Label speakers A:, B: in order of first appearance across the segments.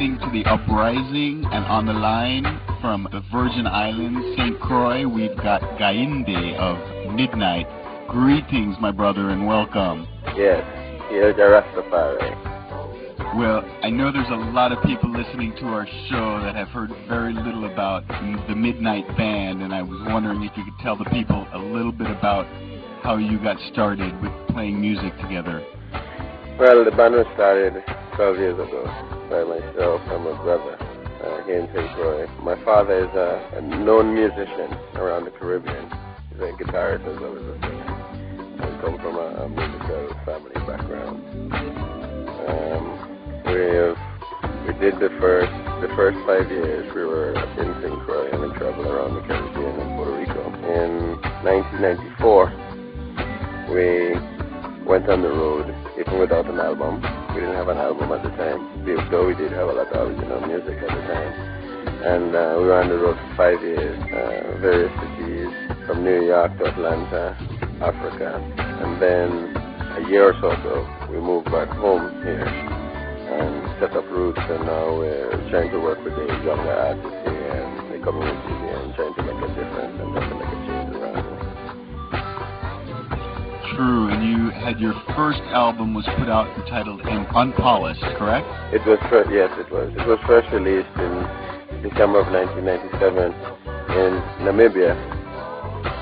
A: listening to The Uprising, and on the line from the Virgin Islands, St. Croix, we've got Gainde of Midnite. Greetings, my brother, and welcome.
B: Yes, here's the Rastafari.
A: Well, I know there's a lot of people listening to our show that have heard very little about the Midnite Band, and I was wondering if you could tell the people a little bit about how you got started with playing music together.
B: Well, the band was started 12 years ago by myself and my brother here in St. Croix. My father is a known musician around the Caribbean. He's a guitarist as well as a singer. I come from a musical family background. We did the first 5 years. We were in St. Croix and we traveled around the Caribbean and Puerto Rico. In 1994, we went on the road, even without an album. We didn't have an album at the time, though we did have a lot of original music at the time. And we were on the road for 5 years, various cities, from New York to Atlanta, Africa. And then a year or so ago, we moved back home here and set up roots, and now we're trying to work with the younger artists here and the community here and trying to make a difference and trying to make a change around here.
A: True, and you had your first album was put out entitled Unpolished, correct?
B: It was yes, it was. It was first released in December of 1997 in Namibia,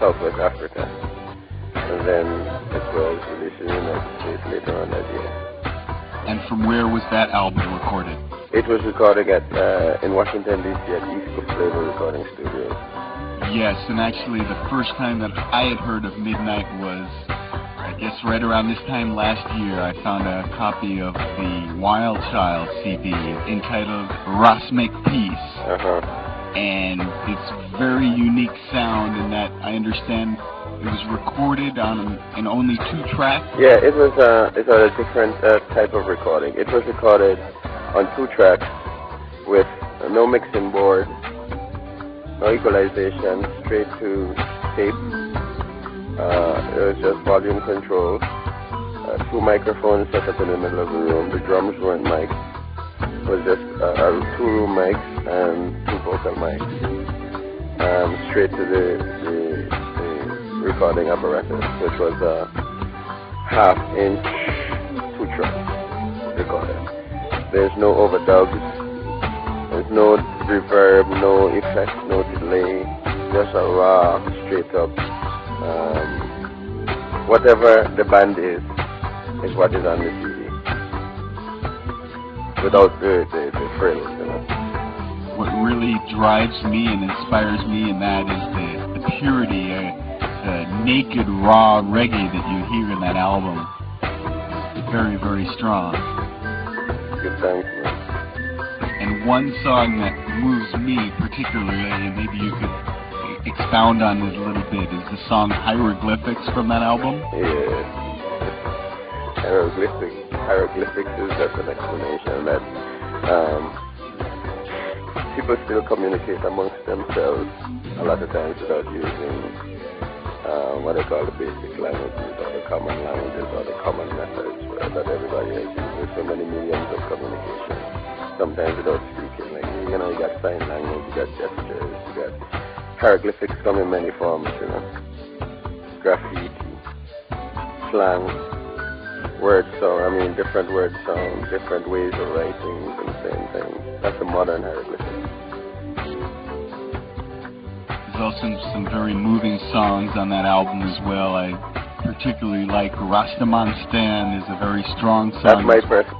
B: Southwest Africa, and then it was released in the United States later on that year.
A: And from where was that album recorded?
B: It was recorded in Washington, D.C. at East Coast Flavor Recording Studios.
A: Yes, and actually the first time that I had heard of Midnite was, I guess, right around this time last year. I found a copy of the Wild Child CD entitled Ross Make Peace. And it's very unique sound in that I understand it was recorded in only 2 tracks.
B: Yeah, it was a different type of recording. It was recorded on 2 tracks with no mixing board, no equalization, straight to tape. It was just volume control, 2 microphones set up in the middle of the room. The drums weren't mic'd. It was just 2 room mics and 2 vocal mics. Straight to the recording apparatus, which was a half-inch 2-track recorder. There's no overdubs, there's no reverb, no effect, no delay, just a raw, straight up. Whatever the band is what is on the CD, without the frills, you know.
A: What really drives me and inspires me in that is the purity, the naked, raw reggae that you hear in that album. Very, very strong.
B: Good, thanks, man.
A: And one song that moves me particularly, and maybe you could expound on it a little bit, is the song Hieroglyphics from that album.
B: Yeah. Hieroglyphics is just an explanation that people still communicate amongst themselves a lot of times without using what I call the basic languages or the common languages or the common methods that everybody has used. There's so many mediums of communication, sometimes without speaking. Like, you know, you got sign language, you got gestures, you got hieroglyphics come in many forms, you know. Graffiti, slang, word sound, different word sounds, different ways of writing and saying things. That's a modern hieroglyphic.
A: There's also some very moving songs on that album as well. I particularly like Rastaman Stan is a very strong song.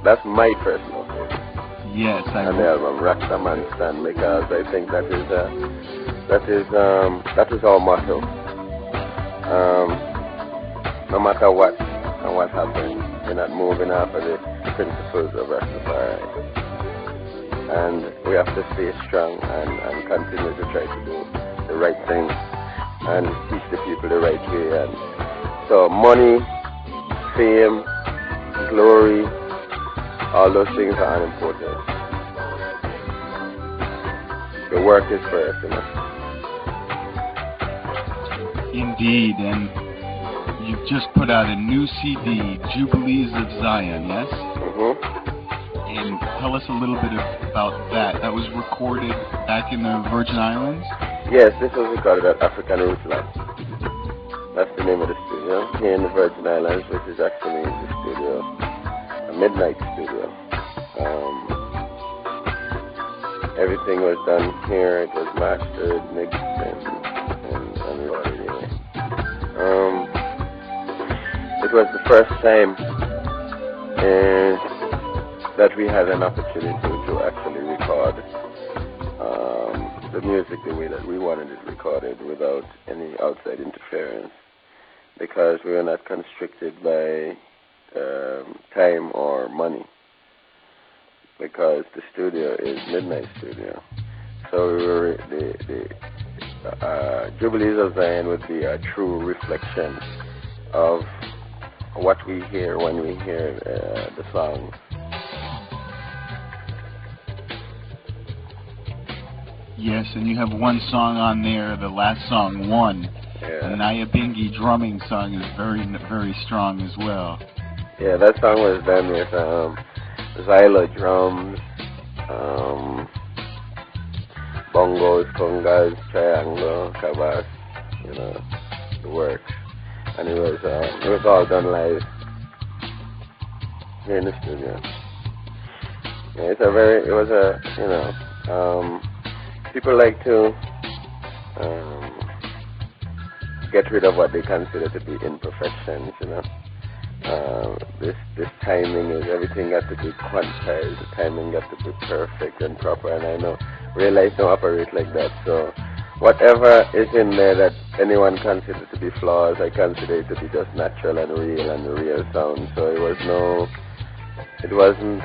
B: That's my personal favorite.
A: Yes,
B: on the album, Rastaman Stan, because I think that is our motto. No matter what and what happens, we're not moving after the principles of Rastafari. And we have to stay strong and continue to try to do the right thing and teach the people the right way. And so money, fame, glory, all those things are unimportant. The work is first, you know.
A: Indeed, and you've just put out a new CD, Jubilees of Zion, yes?
B: Mm-hmm.
A: And tell us a little bit about that. That was recorded back in the Virgin Islands?
B: Yes, this was recorded at African Roots Lab. That's the name of the studio. Here in the Virgin Islands, which is actually the studio, a Midnite studio. Everything was done here. It was mastered, mixed, and recorded here. It was the first time that we had an opportunity to actually record the music the way that we wanted it recorded without any outside interference, because we were not constricted by time or money, because the studio is Midnite Studio. So we were, the Jubilees of Zion would be a true reflection of what we hear when we hear the songs.
A: Yes, and you have one song on there, the last song, One.
B: Yeah.
A: The Nyabingi drumming song is very, very strong as well.
B: Yeah, that song was done with Zyla drums, bongos, congas, triangle, cabas, you know, the works. And it was all done live here in the studio. Yeah, people like to get rid of what they consider to be imperfections, you know. This timing is, everything got to be quantized, the timing got to be perfect and proper, and I know real life don't operate like that. So whatever is in there that anyone considers to be flaws, I consider it to be just natural and the real sound. So it wasn't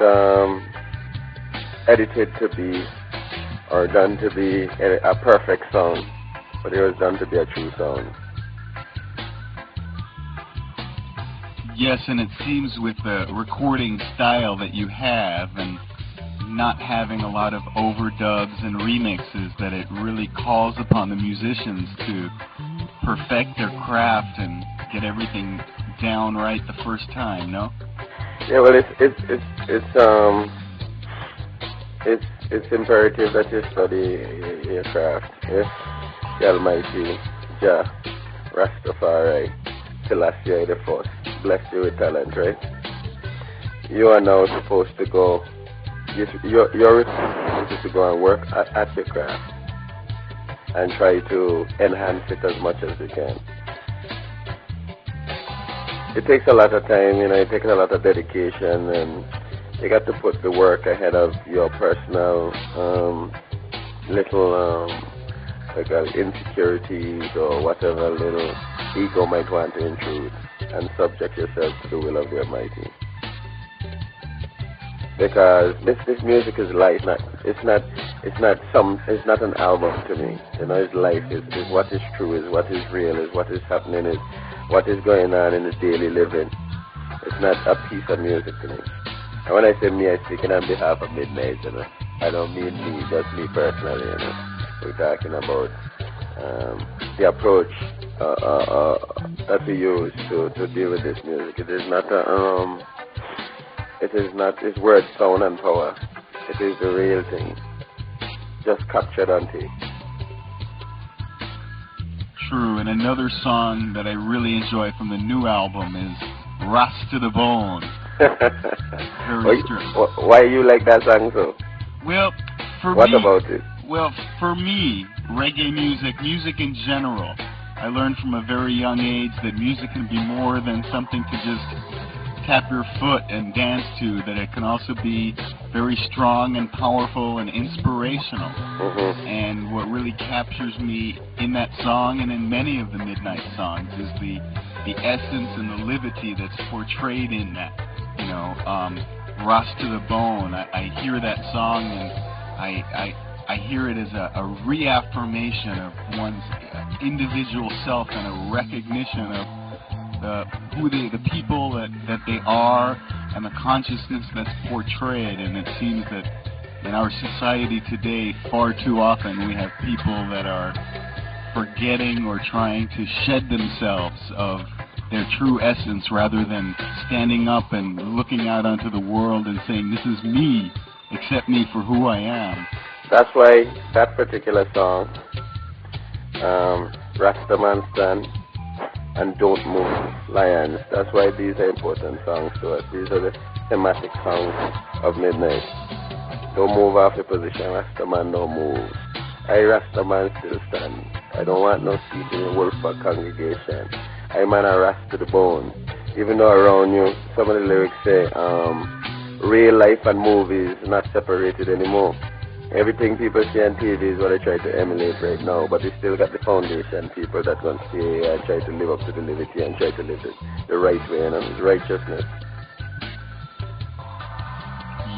B: edited to be or done to be a perfect sound, but it was done to be a true sound.
A: Yes, and it seems with the recording style that you have and not having a lot of overdubs and remixes, that it really calls upon the musicians to perfect their craft and get everything down right the first time, no?
B: Yeah, well, it's imperative that you study your craft. If the Almighty Jah Rastafari Selassie the First bless you with talent, right? You are now supposed to go. Your responsibility is to go and work at your craft and try to enhance it as much as you can. It takes a lot of time, you know. It takes a lot of dedication, and you got to put the work ahead of your personal little insecurities or whatever little ego might want to intrude, and subject yourself to the will of the Almighty. Because this music is life. It's not an album to me. You know, it's life. Is what is true. Is what is real. Is what is happening. Is what is going on in the daily living. It's not a piece of music to me. And when I say me, I'm speaking on behalf of Midnite. You know, I don't mean me, just me personally. You know, we're talking about the approach that we use to deal with this music. It is not it's word, sound, and power. It is the real thing, just captured on tape.
A: True, and another song that I really enjoy from the new album is Rust to the Bone. Very strong.
B: Why you like that song so?
A: Well,
B: what about it?
A: Well, for me, reggae music in general, I learned from a very young age that music can be more than something to just tap your foot and dance to, that it can also be very strong and powerful and inspirational.
B: Mm-hmm.
A: And what really captures me in that song and in many of the Midnite songs is the essence and the liberty that's portrayed in that. You know, Rust to the Bone. I hear that song and I hear it as a reaffirmation of one's individual self and a recognition of the people that they are and the consciousness that's portrayed. And it seems that in our society today, far too often we have people that are forgetting or trying to shed themselves of their true essence rather than standing up and looking out onto the world and saying, this is me, accept me for who I am.
B: That's why that particular song, Rastaman Stand and Don't Move, Lions, that's why these are important songs to us. These are the thematic songs of Midnite. Don't move off your position, Rastaman, don't move. I, Rastaman, still stand. I don't want no seat in the Wolfpack congregation. I man a rast to the bone. Even though around you, some of the lyrics say, real life and movies not separated anymore. Everything people see on TV is what I try to emulate right now, but we still got the foundation people that going to stay and try to live up to the liberty and try to live it the right way, you know, it's righteousness.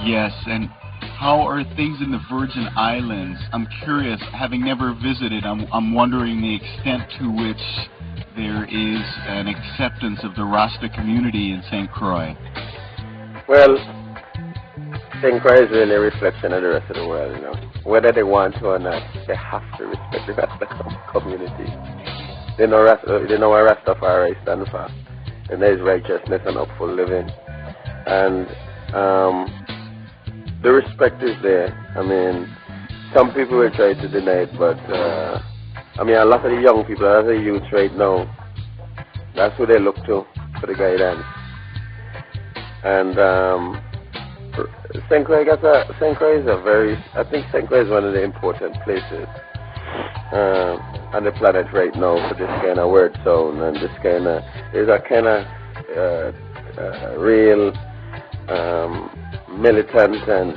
A: Yes, and how are things in the Virgin Islands? I'm curious, having never visited, I'm wondering the extent to which there is an acceptance of the Rasta community in St. Croix.
B: Well, St. Croix is really a reflection of the rest of the world, you know. Whether they want to or not, they have to respect the Rasta community. They know what Rastafari stands for, and there is righteousness and upful living. And the respect is there. I mean, some people will try to deny it, but I mean, a lot of the young people, a lot of the youth right now, that's who they look to for the guidance. And St. Croix is I think St. Croix is one of the important places on the planet right now for this kind of word sound and this kind of, there's a kind of real militant and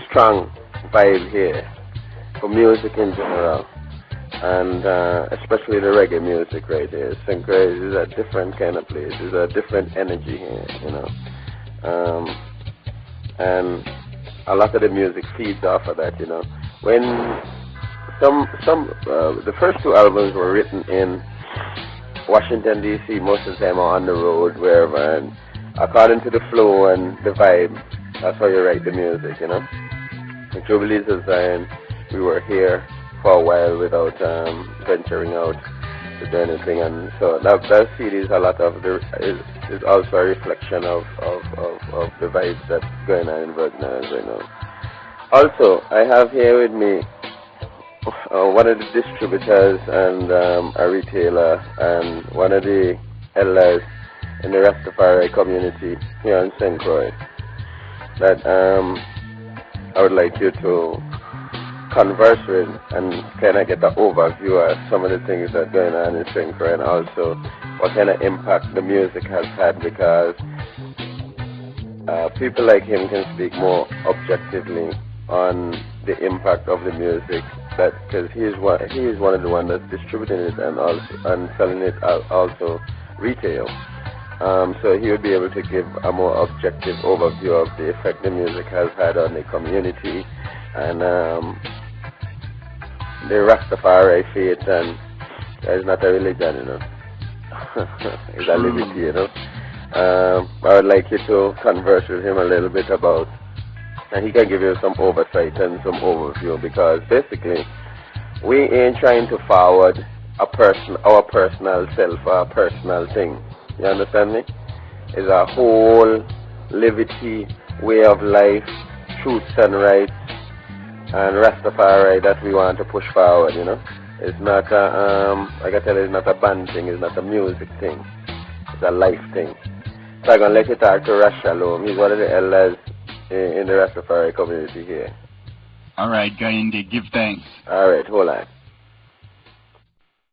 B: strong vibe here for music in general, and especially the reggae music right here. St. Croix is a different kind of place. There's a different energy here, you know, and a lot of the music feeds off of that, you know. When the first two albums were written in Washington D.C. most of the time, or on the road, wherever, and according to the flow and the vibe, that's how you write the music, you know. In Jubilees of Zion, we were here for a while without venturing out to do anything, and so that CD is a lot of is also a reflection of the vibes that's going on in Virgin Islands right now. Also, I have here with me one of the distributors and a retailer and one of the elders in the Rastafari community here in St. Croix that I would like you to converse with and kind of get an overview of some of the things that are going on in St. Croix, and also what kind of impact the music has had, because people like him can speak more objectively on the impact of the music, that because he is one of the ones that's distributing it and selling it also retail. So he would be able to give a more objective overview of the effect the music has had on the community and the Rastafari faith, and it's not a religion, you know. It's a liberty, you know. I would like you to converse with him a little bit about, and he can give you some oversight and some overview, because basically we ain't trying to forward our personal self or a personal thing. You understand me? It's a whole liberty, way of life, truths and rights, and Rastafari that we want to push forward, you know. It's not like I tell you, it's not a band thing, it's not a music thing. It's a life thing. So I'm going to let you talk to Rash Shalom. He's one of the elders in the Rastafari community here.
A: All right, Gayinde, give thanks.
B: All right, hold on.